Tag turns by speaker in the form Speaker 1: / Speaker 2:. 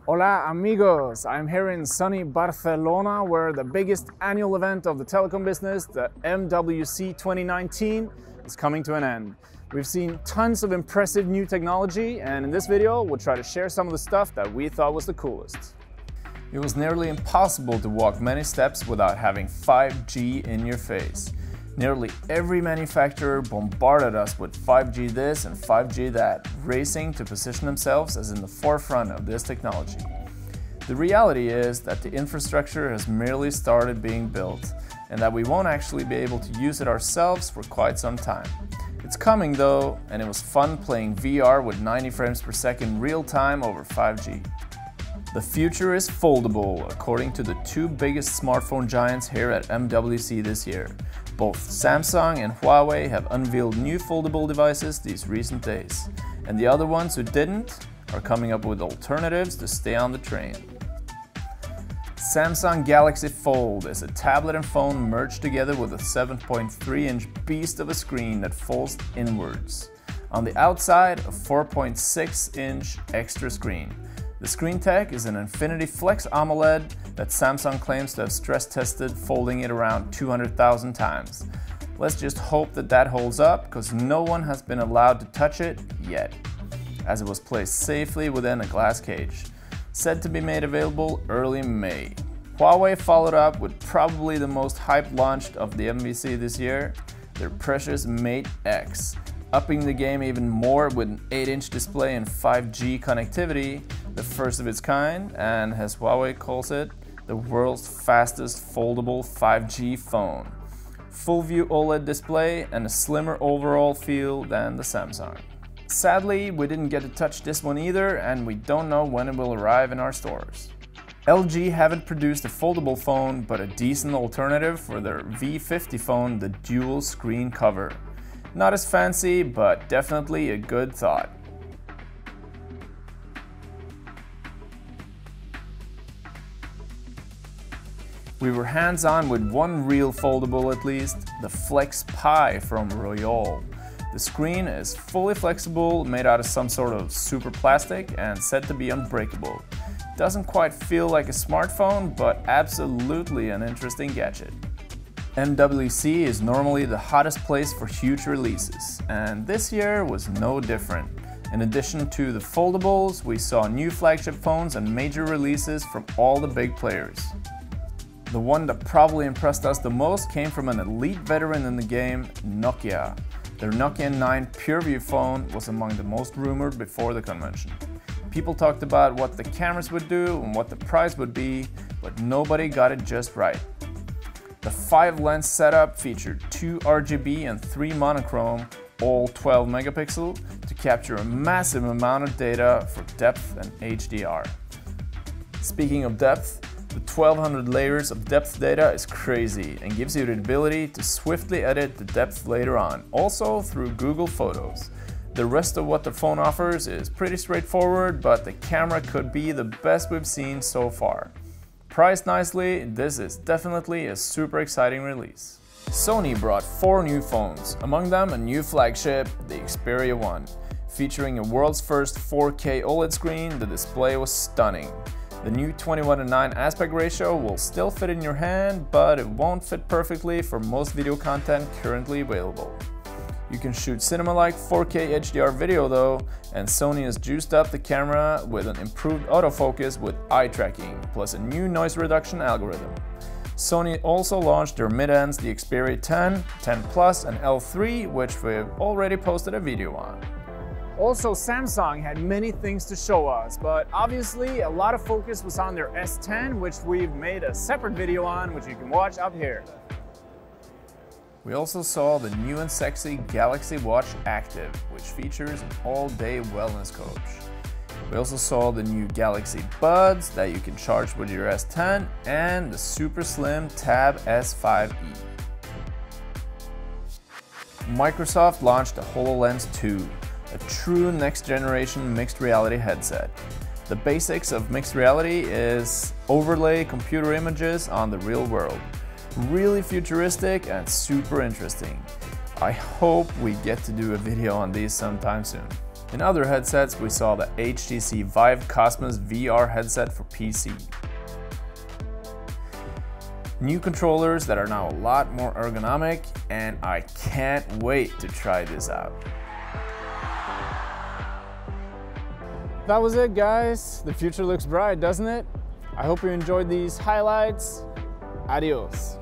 Speaker 1: Hola amigos, I'm here in sunny Barcelona where the biggest annual event of the telecom business, the MWC 2019, is coming to an end. We've seen tons of impressive new technology, and in this video we'll try to share some of the stuff that we thought was the coolest. It was nearly impossible to walk many steps without having 5G in your face. Nearly every manufacturer bombarded us with 5G this and 5G that, racing to position themselves as in the forefront of this technology. The reality is that the infrastructure has merely started being built, and that we won't actually be able to use it ourselves for quite some time. It's coming though, and it was fun playing VR with 90 frames per second real time over 5G. The future is foldable, according to the two biggest smartphone giants here at MWC this year. Both Samsung and Huawei have unveiled new foldable devices these recent days, and the other ones who didn't are coming up with alternatives to stay on the train. Samsung Galaxy Fold is a tablet and phone merged together with a 7.3-inch beast of a screen that folds inwards. On the outside, a 4.6-inch extra screen. The screen tech is an Infinity Flex AMOLED that Samsung claims to have stress tested, folding it around 200,000 times. Let's just hope that that holds up, because no one has been allowed to touch it yet, as it was placed safely within a glass cage. Said to be made available early May. Huawei followed up with probably the most hyped launch of the MWC this year, their precious Mate X, upping the game even more with an 8-inch display and 5G connectivity, the first of its kind, and as Huawei calls it, the world's fastest foldable 5G phone. Full view OLED display and a slimmer overall feel than the Samsung. Sadly, we didn't get to touch this one either, and we don't know when it will arrive in our stores. LG haven't produced a foldable phone, but a decent alternative for their V50 phone, the dual screen cover. Not as fancy, but definitely a good thought. We were hands-on with one real foldable at least, the Flex Pi from Royole. The screen is fully flexible, made out of some sort of super plastic and said to be unbreakable. Doesn't quite feel like a smartphone, but absolutely an interesting gadget. MWC is normally the hottest place for huge releases, and this year was no different. In addition to the foldables, we saw new flagship phones and major releases from all the big players. The one that probably impressed us the most came from an elite veteran in the game, Nokia. Their Nokia 9 PureView phone was among the most rumored before the convention. People talked about what the cameras would do and what the price would be, but nobody got it just right. The 5-lens setup featured 2 RGB and 3 monochrome, all 12 megapixel, to capture a massive amount of data for depth and HDR. Speaking of depth, the 1200 layers of depth data is crazy and gives you the ability to swiftly edit the depth later on, also through Google Photos. The rest of what the phone offers is pretty straightforward, but the camera could be the best we've seen so far. Priced nicely, this is definitely a super exciting release. Sony brought 4 new phones, among them a new flagship, the Xperia One. Featuring a world's first 4K OLED screen, the display was stunning. The new 21:9 aspect ratio will still fit in your hand, but it won't fit perfectly for most video content currently available. You can shoot cinema-like 4K HDR video though, and Sony has juiced up the camera with an improved autofocus with eye tracking, plus a new noise reduction algorithm. Sony also launched their mid-ends, the Xperia 10, 10 Plus and L3, which we've already posted a video on. Also, Samsung had many things to show us, but obviously a lot of focus was on their S10, which we've made a separate video on, which you can watch up here. We also saw the new and sexy Galaxy Watch Active, which features an all-day wellness coach. We also saw the new Galaxy Buds that you can charge with your S10 and the super slim Tab S5e. Microsoft launched the HoloLens 2. A true next-generation mixed reality headset. The basics of mixed reality is overlay computer images on the real world. Really futuristic and super interesting. I hope we get to do a video on these sometime soon. In other headsets, we saw the HTC Vive Cosmos VR headset for PC. New controllers that are now a lot more ergonomic, and I can't wait to try this out. That was it, guys. The future looks bright, doesn't it? I hope you enjoyed these highlights. Adios.